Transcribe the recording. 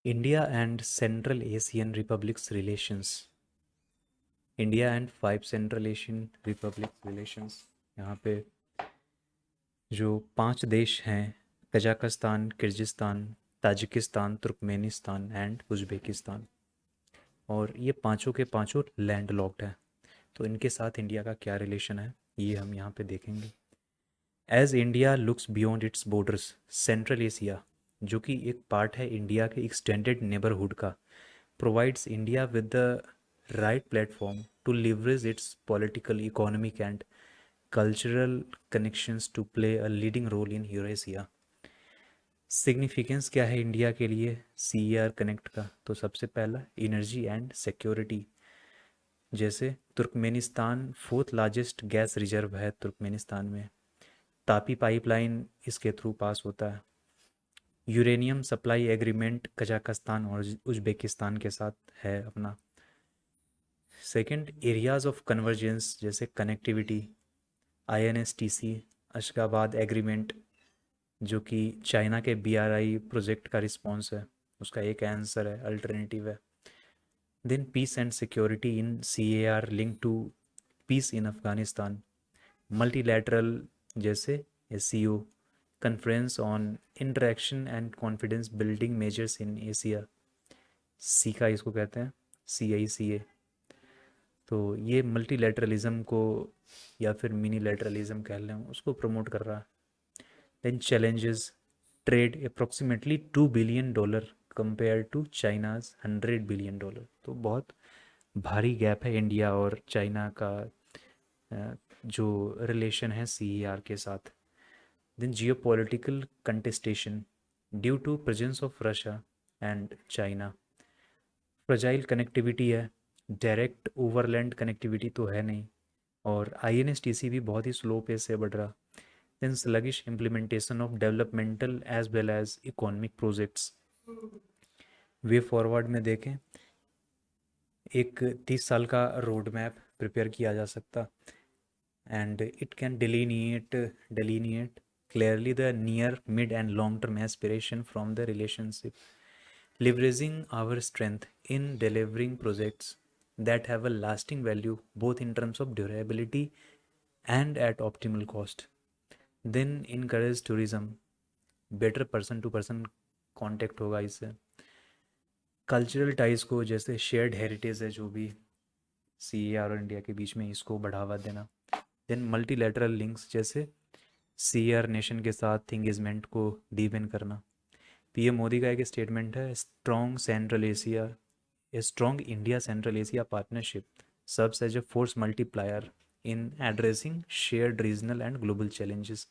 India and Central Asian Republics relations. India and 5 central Asian republics relations. यहाँ पे जो 5 देश हैं, Kazakhstan, Kyrgyzstan, Tajikistan, Turkmenistan and Uzbekistan, और ये पांचों के पांचों लैंड लॉक्ड हैं। तो इनके साथ इंडिया का क्या रिलेशन है, ये हम यहाँ पे देखेंगे। As India looks beyond its borders, Central Asia, जो कि एक पार्ट है इंडिया के एक्सटेंडेड नेबरहुड का, provides India with the right platform to leverage its political, economic, and cultural connections to play a leading role in Eurasia. Significance क्या है India के लिए सी आर कनेक्ट का? तो सबसे पहला एनर्जी एंड सिक्योरिटी। जैसे Turkmenistan fourth largest gas reserve है तुर्कमेनिस्तान में, तापी पाइपलाइन इसके थ्रू पास होता है। यूरेनियम सप्लाई एग्रीमेंट कजाकिस्तान और उज्बेकिस्तान के साथ है अपना। सेकंड, एरियाज ऑफ कन्वर्जेंस जैसे कनेक्टिविटी, INSTC अशगाबाद एग्रीमेंट, जो कि चाइना के BRI प्रोजेक्ट का रिस्पॉन्स है, उसका एक आंसर है, अल्टरनेटिव है। Then peace and security in CAR link to peace in Afghanistan. Multilateral जैसे SCO, conference on interaction and confidence building measures in Asia, CICA इसको कहते हैं, CICA। तो ये मल्टीलैटरलिज्म को या फिर मिनीलैटरलिज्म कह लें, उसको प्रमोट कर रहा है। Then challenges, trade approximately $2 billion compare to China's $100 billion. तो बहुत भारी गैप है इंडिया और चाइना का जो रिलेशन है CER के साथ। Then geo political contestation due to presence of Russia and China. Fragile connectivity है, डायरेक्ट ओवरलैंड कनेक्टिविटी तो है नहीं, और INSTC भी बहुत ही स्लो पेस से बढ़ रहा। Then sluggish implementation of developmental as well as economic projects. Way forward में देखें, एक 30 साल का रोड मैप प्रिपेयर किया जा सकता, and it can delineate clearly the near mid and long term aspiration from the relationship, leveraging our strength in delivering projects that have a lasting value both in terms of durability and at optimal cost. Then encourage tourism, better person to person contact होगा इससे। Cultural ties को, जैसे shared heritage है जो भी CER और India के बीच में, इसको बढ़ावा देना। देन मल्टीलैटरल लिंक्स, जैसे CER नेशन के साथ इंगेजमेंट को डीपेन करना। PM मोदी का एक स्टेटमेंट है, strong India Central Asia partnership serves as a force multiplier in addressing shared regional and global challenges.